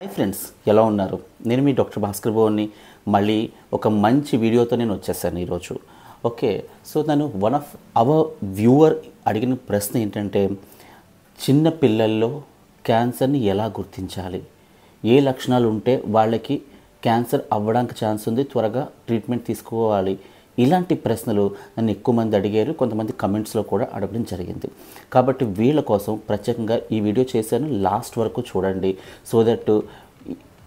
Hi friends, ఎలా ఉన్నారు? నేను మీ డాక్టర్ భాస్కర్ భవన్ని మళ్ళీ ఒక మంచి వీడియోతో నేను వచ్చేసాను ఈరోజు. ఓకే, సో నేను వన్ ఆఫ్ అవర్ వ్యూవర్ అడిగిన ప్రశ్న ఏంటంటే, చిన్న పిల్లల్లో క్యాన్సర్ని ఎలా గుర్తించాలి, ఏ లక్షణాలు ఉంటే వాళ్ళకి క్యాన్సర్ అవ్వడానికి ఛాన్స్ ఉంది, త్వరగా ట్రీట్మెంట్ తీసుకోవాలి. ఇలాంటి ప్రశ్నలు నన్ను ఎక్కువ మంది అడిగారు, కొంతమంది కమెంట్స్లో కూడా అడగడం జరిగింది. కాబట్టి వీళ్ళ కోసం ప్రత్యేకంగా ఈ వీడియో చేశాను. లాస్ట్ వరకు చూడండి, సో దట్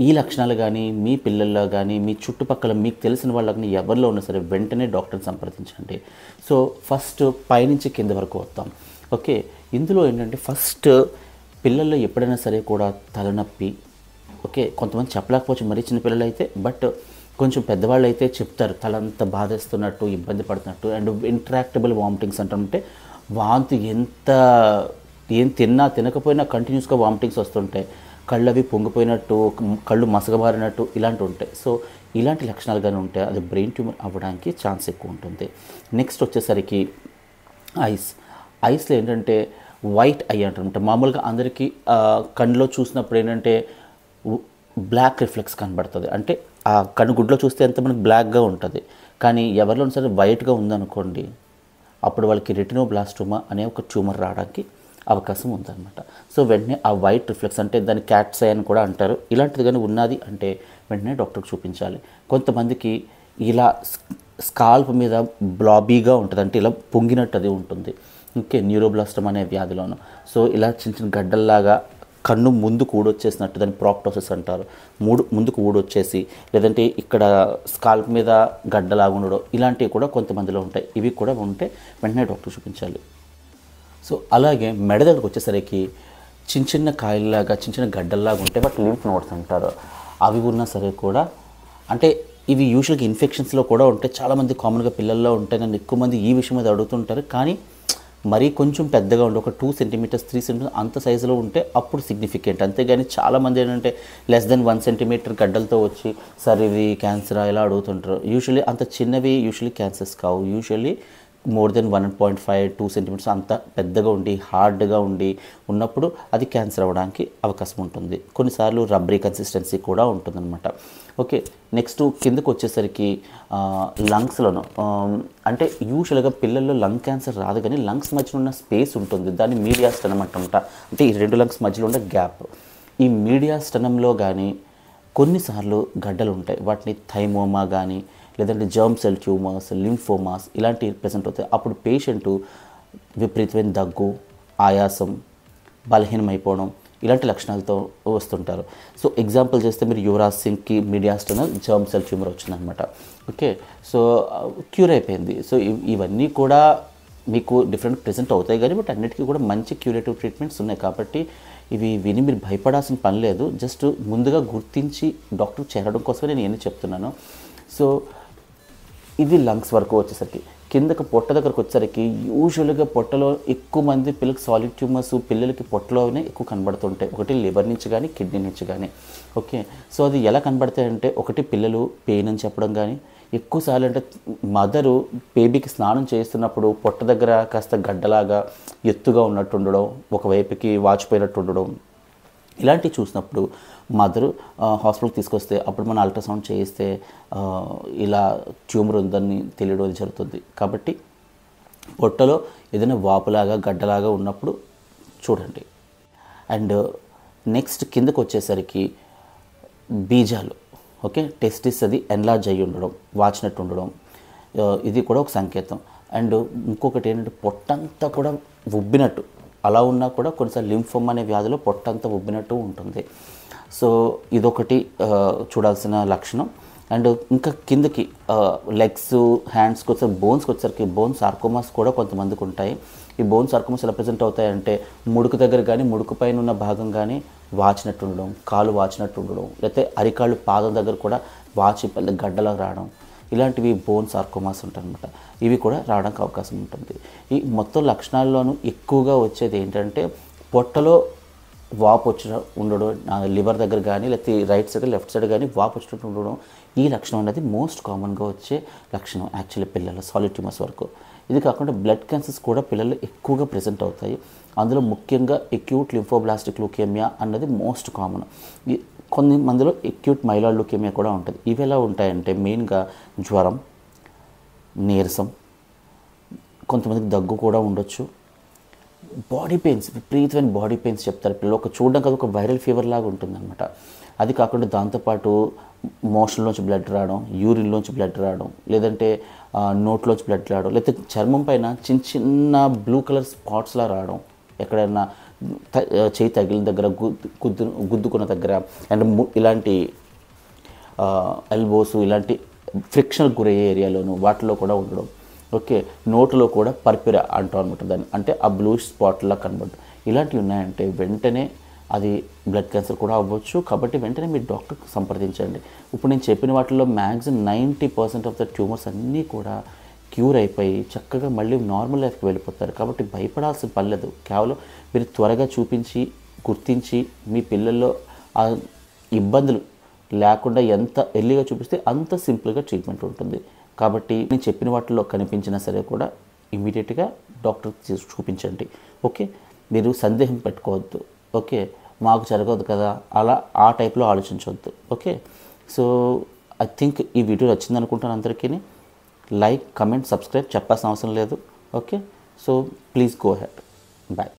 ఈ లక్షణాలు కానీ మీ పిల్లల్లో కానీ మీ చుట్టుపక్కల మీకు తెలిసిన వాళ్ళని ఎవరిలో ఉన్నా సరే వెంటనే డాక్టర్ని సంప్రదించండి. సో ఫస్ట్ పైనుంచి కింద వరకు వద్దాం. ఓకే, ఇందులో ఏంటంటే ఫస్ట్ పిల్లల్లో ఎప్పుడైనా సరే కూడా తలనొప్పి. ఓకే, కొంతమంది చెప్పలేకపోవచ్చు మరీ చిన్నపిల్లలు అయితే, బట్ కొంచెం పెద్దవాళ్ళు అయితే చెప్తారు తలంతా బాధేస్తున్నట్టు, ఇబ్బంది పడుతున్నట్టు. అండ్ ఇంట్రాక్టబుల్ వామిటింగ్స్ అంటే వాంతి ఏం తినకపోయినా కంటిన్యూస్గా వామిటింగ్స్ వస్తుంటాయి, కళ్ళవి పొంగిపోయినట్టు, కళ్ళు మసగబారినట్టు ఇలాంటివి ఉంటాయి. సో ఇలాంటి లక్షణాలు కానీ ఉంటాయి, అది బ్రెయిన్ ట్యూమర్ అవ్వడానికి ఛాన్స్ ఎక్కువ ఉంటుంది. నెక్స్ట్ వచ్చేసరికి ఐస్లో ఏంటంటే వైట్ ఐ అంటారంట. మామూలుగా అందరికీ కళ్ళలో చూసినప్పుడు ఏంటంటే బ్లాక్ రిఫ్లెక్స్ కనబడుతుంది. అంటే ఆ కనుగుడ్లో చూస్తే ఎంత మనకు బ్లాక్గా ఉంటుంది, కానీ ఎవరిలో సరే వైట్గా ఉందనుకోండి, అప్పుడు వాళ్ళకి రెటినోబ్లాస్టోమా అనే ఒక ట్యూమర్ రావడానికి అవకాశం ఉందన్నమాట. సో వెంటనే ఆ వైట్ రిఫ్లెక్స్ అంటే దాన్ని క్యాట్స్ ఐ అని కూడా అంటారు, ఇలాంటిది కానీ ఉన్నది అంటే వెంటనే డాక్టర్కి చూపించాలి. కొంతమందికి ఇలా స్కాల్ప్ మీద బ్లాబీగా ఉంటుంది, అంటే ఇలా పొంగినట్టు అది ఉంటుంది. ఓకే, న్యూరోబ్లాస్టోమా అనే వ్యాధిలోను. సో ఇలా చిన్న చిన్న గడ్డల్లాగా కన్ను ముందుకు ఊడొచ్చేసినట్టు, దాన్ని ప్రాప్టోసిస్ అంటారు. ముందుకు ఊడొచ్చేసి, లేదంటే ఇక్కడ స్కాల్ప్ మీద గడ్డలాగా ఉండడం, ఇలాంటివి కూడా కొంతమందిలో ఉంటాయి. ఇవి కూడా ఉంటే వెంటనే డాక్టర్ చూపించాలి. సో అలాగే మెడ దగ్గరకు వచ్చేసరికి చిన్న చిన్న కాయల్లాగా, చిన్న చిన్న గడ్డల్లాగా ఉంటాయి, బట్ లింఫ్ నోడ్స్ అంటారు. అవి ఉన్నా సరే కూడా, అంటే ఇవి యూజువల్గా ఇన్ఫెక్షన్స్లో కూడా ఉంటాయి. చాలామంది కామన్గా పిల్లల్లో ఉంటాయి, నన్ను ఎక్కువ మంది ఈ విషయం మీద అడుగుతుంటారు. కానీ మరీ కొంచెం పెద్దగా ఉండి ఒక 2 సెంటీమీటర్స్ 3 సెంటీమీటర్స్ అంత సైజులో ఉంటే అప్పుడు సిగ్నిఫికెంట్. అంతేగాని చాలామంది ఏంటంటే లెస్ దెన్ 1 సెంటీమీటర్ గడ్డలతో వచ్చి సార్ ఇది క్యాన్సరా ఇలా అడుగుతుంటారు. యూజువల్లీ అంత చిన్నవి యూజువల్లీ క్యాన్సర్స్ కావు. యూజువల్లీ మోర్ దెన్ 1.5 2 సెంటీమీటర్స్ అంత పెద్దగా ఉండి హార్డ్గా ఉన్నప్పుడు అది క్యాన్సర్ అవ్వడానికి అవకాశం ఉంటుంది. కొన్నిసార్లు రబ్బరీ కన్సిస్టెన్సీ కూడా ఉంటుందన్నమాట. ఓకే, నెక్స్ట్ కిందకు వచ్చేసరికి లంగ్స్లోను, అంటే యూజువల్గా పిల్లల్లో లంగ్ క్యాన్సర్ రాదు, కానీ లంగ్స్ మధ్యలో ఉన్న స్పేస్ ఉంటుంది, దాన్ని మీడియాస్టనం అంటామంట. అంటే ఈ 2 లంగ్స్ మధ్యలో ఉన్న గ్యాప్, ఈ మీడియాస్టనంలో కానీ కొన్నిసార్లు గడ్డలు ఉంటాయి. వాటిని థైమోమా కానీ, లేదంటే జర్మ్ సెల్ ట్యూమర్స్, లింఫోమాస్ ఇలాంటివి ప్రెసెంట్ అవుతాయి. అప్పుడు పేషెంటు విపరీతమైన దగ్గు, ఆయాసం, బలహీనమైపోవడం ఇలాంటి లక్షణాలతో వస్తుంటారు. సో ఎగ్జాంపుల్ చేస్తే మీరు యువరాజ్ సింగ్కి మీడియాస్టనల్ జర్మ్ సెల్ ట్యూమర్ వచ్చిందనమాట. ఓకే, సో క్యూర్ అయిపోయింది. సో ఇవన్నీ కూడా మీకు డిఫరెంట్ ప్రెసెంట్ అవుతాయి, కానీ బట్ అన్నిటికీ కూడా మంచి క్యూరేటివ్ ట్రీట్మెంట్స్ ఉన్నాయి. కాబట్టి ఇవి విని మీరు భయపడాల్సిన పని లేదు. జస్ట్ ముందుగా గుర్తించి డాక్టర్ చేరడం కోసమే నేను ఏమీ చెప్తున్నాను. సో ఇది లంగ్స్ వరకు వచ్చేసరికి కిందకి పొట్ట దగ్గరకు వచ్చేసరికి యూజువల్గా పొట్టలో ఎక్కువ మంది పిల్లలకి సాలిడ్ ట్యూమర్స్ పిల్లలకి పొట్టలోనే ఎక్కువ కనబడుతుంటాయి. ఒకటి లివర్ నుంచి కానీ కిడ్నీ నుంచి కానీ. ఓకే, సో అది ఎలా కనబడతాయంటే, ఒకటి పిల్లలు పెయిన్ అని చెప్పడం కానీ, ఎక్కువసార్లు అంటే మదరు బేబీకి స్నానం చేస్తున్నప్పుడు పొట్ట దగ్గర కాస్త గడ్డలాగా ఎత్తుగా ఉన్నట్టు ఉండడం, ఒకవైపుకి వాచిపోయినట్టు ఉండడం, ఇలాంటివి చూసినప్పుడు మదరు హాస్పిటల్కి తీసుకొస్తే అప్పుడు మనం అల్ట్రాసౌండ్ చేయిస్తే ఇలా ట్యూమర్ ఉందని తెలియడం జరుగుతుంది. కాబట్టి పొట్టలో ఏదైనా వాపులాగా గడ్డలాగా ఉన్నప్పుడు చూడండి. అండ్ నెక్స్ట్ కిందకు వచ్చేసరికి బీజాలు. ఓకే, టెస్టిస్ అది ఎన్లార్జ్ అయ్యి ఉండడం, వాచినట్టు ఉండడం, ఇది కూడా ఒక సంకేతం. అండ్ ఇంకొకటి ఏంటంటే పొట్టంతా కూడా ఉబ్బినట్టు అలా ఉన్నా కూడా కొన్నిసార్లు లింఫోమా అనే వ్యాధిలో పొట్టంతా ఉబ్బినట్టు ఉంటుంది. సో ఇదొకటి చూడాల్సిన లక్షణం. అండ్ ఇంకా కిందకి లెగ్స్, హ్యాండ్స్కి వచ్చేసరికి బోన్స్కి వచ్చేసరికి బోన్ సార్కోమాస్ కూడా కొంతమందికి ఉంటాయి. ఈ బోన్ సార్కోమాస్ ఎలా ప్రజెంట్ అవుతాయంటే, ముడుకు దగ్గర కానీ ముడుకు పైన ఉన్న భాగం కానీ వాచినట్టు ఉండడం, కాలు వాచినట్టు ఉండడం, లేకపోతే అరికాళ్ళు పాదం దగ్గర కూడా వాచి పెద్ద గడ్డలా రావడం, ఇలాంటివి బోన్ సార్కోమాస్ ఉంటాయన్నమాట. ఇవి కూడా రావడానికి అవకాశం ఉంటుంది. ఈ మొత్తం లక్షణాల్లోనూ ఎక్కువగా వచ్చేది ఏంటంటే పొట్టలో వాపు ఉండడం, లివర్ దగ్గర కానీ లేకపోతే రైట్ సైడ్ లెఫ్ట్ సైడ్ కానీ వాపు వచ్చినట్టు ఉండడం, ఈ లక్షణం అనేది మోస్ట్ కామన్గా వచ్చే లక్షణం యాక్చువల్లీ పిల్లల సాలిడ్ ట్యూమర్స్ వరకు. ఇది కాకుండా బ్లడ్ క్యాన్సర్స్ కూడా పిల్లలు ఎక్కువగా ప్రెజెంట్ అవుతాయి. అందులో ముఖ్యంగా అక్యూట్ లింఫోబ్లాస్టిక్ ల్యూకేమియా అన్నది మోస్ట్ కామన్. కొన్ని మందిలో ఎక్యూట్ మైలాయిడ్ ల్యూకేమియా కూడా ఉంటుంది. ఇవి ఎలా ఉంటాయంటే మెయిన్గా జ్వరం, నీరసం, కొంతమందికి దగ్గు కూడా ఉండొచ్చు, బాడీ పెయిన్స్, విపరీతమైన బాడీ పెయిన్స్ చెప్తారు పిల్లలు. ఒక చూడడానికి అది ఒక వైరల్ ఫీవర్ లాగా ఉంటుందన్నమాట. అది కాకుండా దాంతోపాటు మోషన్లోంచి బ్లడ్ రావడం, యూరిన్లోంచి బ్లడ్ రావడం, లేదంటే నోట్లోంచి బ్లడ్ రావడం, లేకపోతే చర్మం పైన చిన్న చిన్న బ్లూ కలర్ స్పాట్స్లా రావడం, ఎక్కడైనా చేయి తగిలిన దగ్గర, గుద్దుకున్న దగ్గర, అండ్ ఇలాంటి ఎల్బోస్ ఇలాంటి ఫ్రిక్షన్ గురయ్యే ఏరియాలోను వాటిలో కూడా ఉండడం. ఓకే, నోటులో కూడా పర్పిర అంటాం అనమాట దాన్ని, అంటే ఆ బ్లూ స్పాట్లా కనబడదు. ఇలాంటివి ఉన్నాయంటే వెంటనే అది బ్లడ్ క్యాన్సర్ కూడా అవ్వచ్చు. కాబట్టి వెంటనే మీరు డాక్టర్కి సంప్రదించండి. ఇప్పుడు నేను చెప్పిన వాటిల్లో మ్యాక్సిమం 90% ఆఫ్ ద ట్యూమర్స్ అన్నీ కూడా క్యూర్ అయిపోయి చక్కగా మళ్ళీ నార్మల్ లైఫ్కి వెళ్ళిపోతారు. కాబట్టి భయపడాల్సిన పని లేదు. కేవలం మీరు త్వరగా చూపించి గుర్తించి మీ పిల్లల్లో ఆ ఇబ్బందులు లేకుండా ఎంత ఎర్లీగా చూపిస్తే అంత సింపుల్గా ట్రీట్మెంట్ ఉంటుంది. కాబట్టి నేను చెప్పిన వాటిల్లో కనిపించినా సరే కూడా ఇమీడియట్గా డాక్టర్ చూపించండి. ఓకే, మీరు సందేహం పెట్టుకోవద్దు. ఓకే, మాకు జరగదు కదా అలా ఆ టైప్లో ఆలోచించవద్దు. ఓకే, సో ఐ థింక్ ఈ వీడియో వచ్చింది అనుకుంటాను అందరికీ. లైక్, కమెంట్, సబ్స్క్రైబ్ చెప్పాల్సిన అవసరం లేదు. Okay, so please go head. Bye.